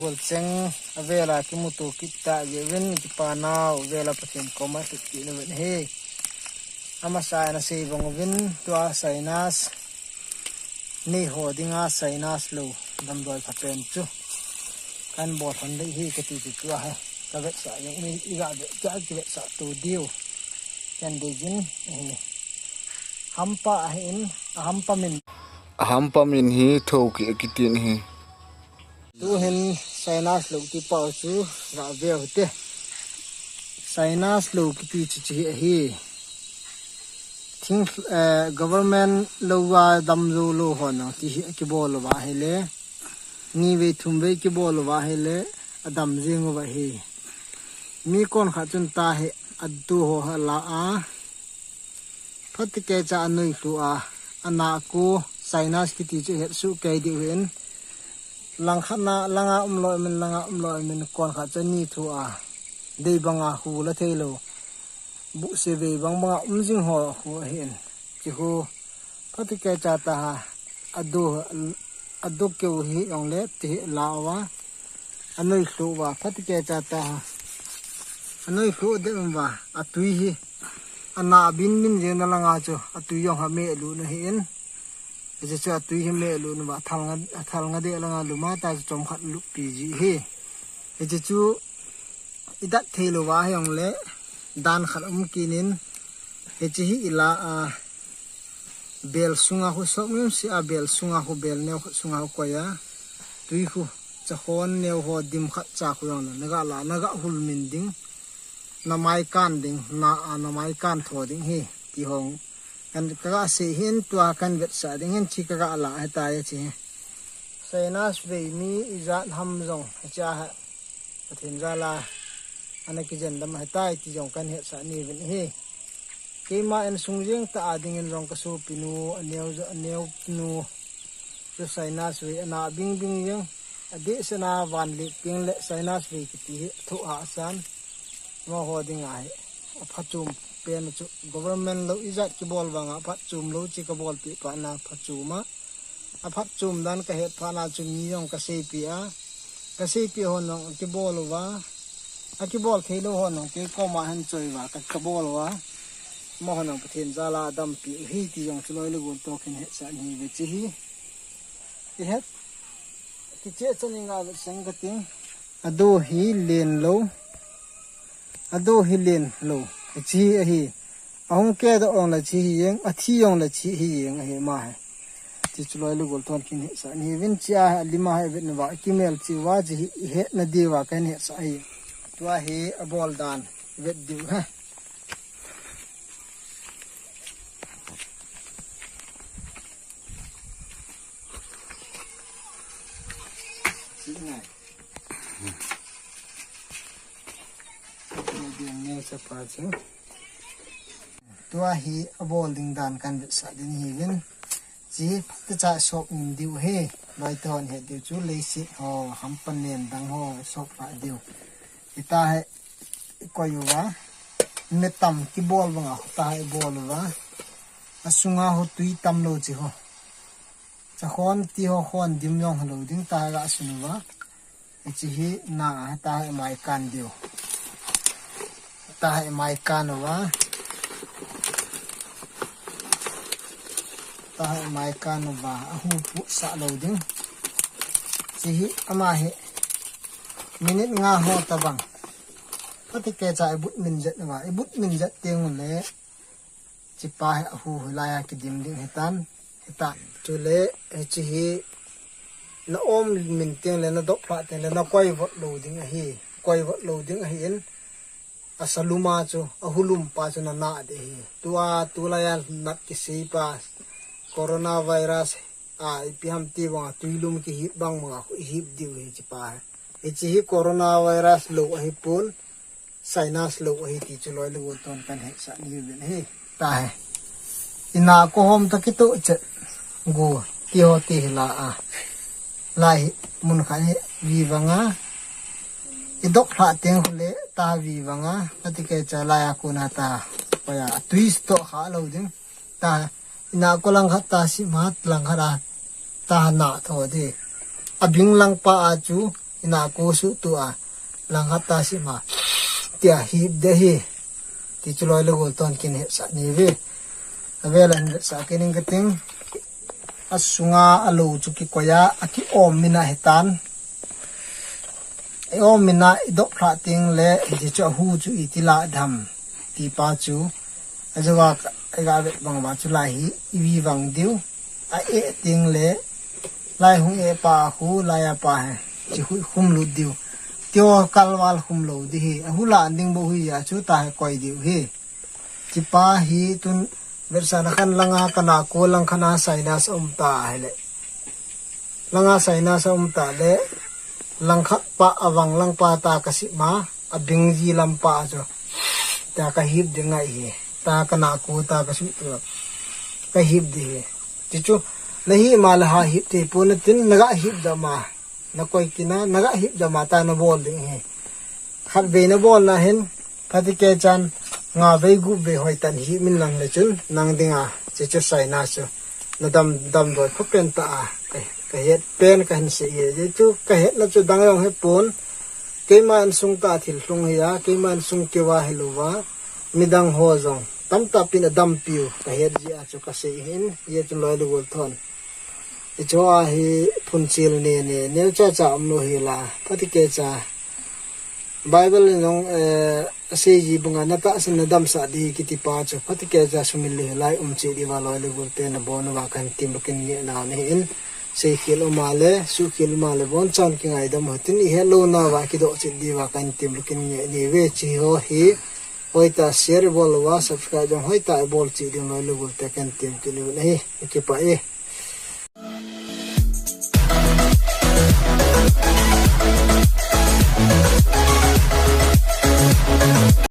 Bolseng avela kimutu kita gevin kipanau vela pathem koma tikti no he amasa na se bongvin tua sainas ni hodinga sainas lo damdawi phatem chu kan bot hon dei hi kati tu ha ka vet sa yang ni iga de ja ki vet sa tu diu kan de jin hampa min hi thoki kitin hi tu hen sainas lo ki pau chu ra ve hote sainas lo ki ti chi hi thing government lo wa dam zo lo hon ti ki bol wa hele ni ve thum ve ki bol wa hele adam jing wa hi mi kon kha chun ta he adu ho hala a phat ke cha anui tu a ana ko sainas ki ti chu het su kai di wen lang khana langa umloi min kon kha chani thu a dei banga hu la thelo bu se ve bang banga umjing ho hu hen chi hu phati ke cha ta adu ke hi ong le ti lawa anoi hlu wa phati ke cha ta anoi hlu de wa atui hi ana bin min je na langa chu atui yong ha me lu na hen je cha tui hi me lu na ba thal nga de langa lu ma ta chom khat lu pi ji hi je chu idat thelo wa hyong le dan khat kinin je hi ila a bel sunga hu sok mem si a bel sunga hu bel ne sunga hu ko ya tui hu cha khon ne ho dim khat cha khu yong na ga la na ga hul min ding na mai kan ding na mai kan tho ding hi ti hong kan ka se hin tua kan vet sa ding hin chi ka la ha ta ye chi sainas ve mi izat ham jong cha ha pathin za la ana ki jen dam ha ta ti jong kan he sa ni vin hi ke ma en sung jeng ta ading en rong ka su pinu aneu nu so sainas ve ana bing jeng ade sana van le ping le sainas ve ki ti thu a san mo ho ding ai phatum pen chu government lo izat ki bol wanga phatchum lo chi ka bol pi pa na phachuma a phatchum dan ka het phana chu mi yong ka se pi hon nong ki bol wa a ki bol thelo hon nong ke ko ma han choi wa ka bol wa mo hon nong pathen zala dam pi hi ti yong chloi lu gon to khin he sa ni ve chi hi ti het ki che chaninga sang ka ting ado hi len lo chi hi ong ke da ong la chi yeng a thi yong la chi hi yeng he ma hai ti chloi lu gol ton kin he sa ni vin chia lima hai vet na wa kimel chi wa ji he na de wa kan he sa hi tua he abawl dan vet du ha chi nai sa pa chu tua hi abawl ding dan kan sa din hi vin chi ta cha sok nin diu he lai ton he diu chu le si ho ham pan nen dang ho sok pa diu ita he ko yu wa me tam ki bol wanga ta he bol wa asunga ho tui tam lo chi ho cha khon ti ho khon dim yong lo ding ta ga sunu wa chi hi na ta he mai kan diu ta hai mai kan wa ta hai mai kan wa hu pu sa lo ding chi hi ama he minute nga ho ta bang pati ke cha but min jet wa but min jet teng le chi pa hu la ya ki dim ding hetan heta chu le chi hi na om min teng le na dok pha teng le na koi vot lo ding a hi in asaluma chu ahulum pa chu na de hi tua ya nat ki si pa coronavirus ipiham ti wa tuilum ki hip bang ma hi diu hi chi pa hi coronavirus lo hi pol sinus lo hi ti chu loi lu ton kan he sa ni ben hi ta hai ina ko hom ta ki to che go ti ho ti la a lai mun kha hi vi wanga idok pha teng hule ta vi wanga ati ke chala ya kuna ta pa ya twist to kha lo ding ta ina ko lang kha ta si mat lang kha ta na tho de abing lang pa a chu ina ko su tu a lang hata si ma tia hip de hi ti chuloi lo gol ton kin he sa ni ve avelan sa kening kating asunga alo chuki koya aki om mina hetan e om mina idok phra ting le ji cho hu chu itila dham ti pa chu ajawa ga ve bang ba chu lai hi iwi wang diu a e ting le lai hung e pa hu lai a pa he chi hu khum lu diu tio kalwal khum lo di hi hula ding bo hu ya chu ta koi diu hi chi pa hi tun Versan kan langa kana ko lang kana sainas umta hele langa sainas umta le langkha pa awang lang pa ta kasi ma abing ji lam pa jo ta ka hip de ngai hi ta kana ko ta kasi ka hip de ti chu lahi ma la ha hip te pun tin naga hip da ma na koi kina naga hip da ma ta na bol ding he khat ve na bol na hen phati ke chan nga ve gu ve hoi tan hi min lang le chun nang dinga che chu sai na chu na dam doi pho pen ta ka het pen ka hin se ye je chu ka het na chu dang yong he pon ke man sung ta thil hlung ya ke man sung ke wa heluwa midang ho jong tam ta pin dam piu ka het ji a chu ka se hin ye chu loi lu gol thon e cho a hi phun chil ne cha cha am no hi la phati ke cha Bible nong se ji bunga na ta san dam sa di kiti pa chu phati ke ja sumil le lai che di wa loi le gul te na bon wa kan tim kin ni na ne in se khil ma le su khil ma le bon chan ki ngai dam hotin i hello na wa ki do che di wa kan tim kin ni we chi ho hi hoi ta share bol wa subscribe hoi ta bol chi di loi le gul te kan tim kin ni ki pa e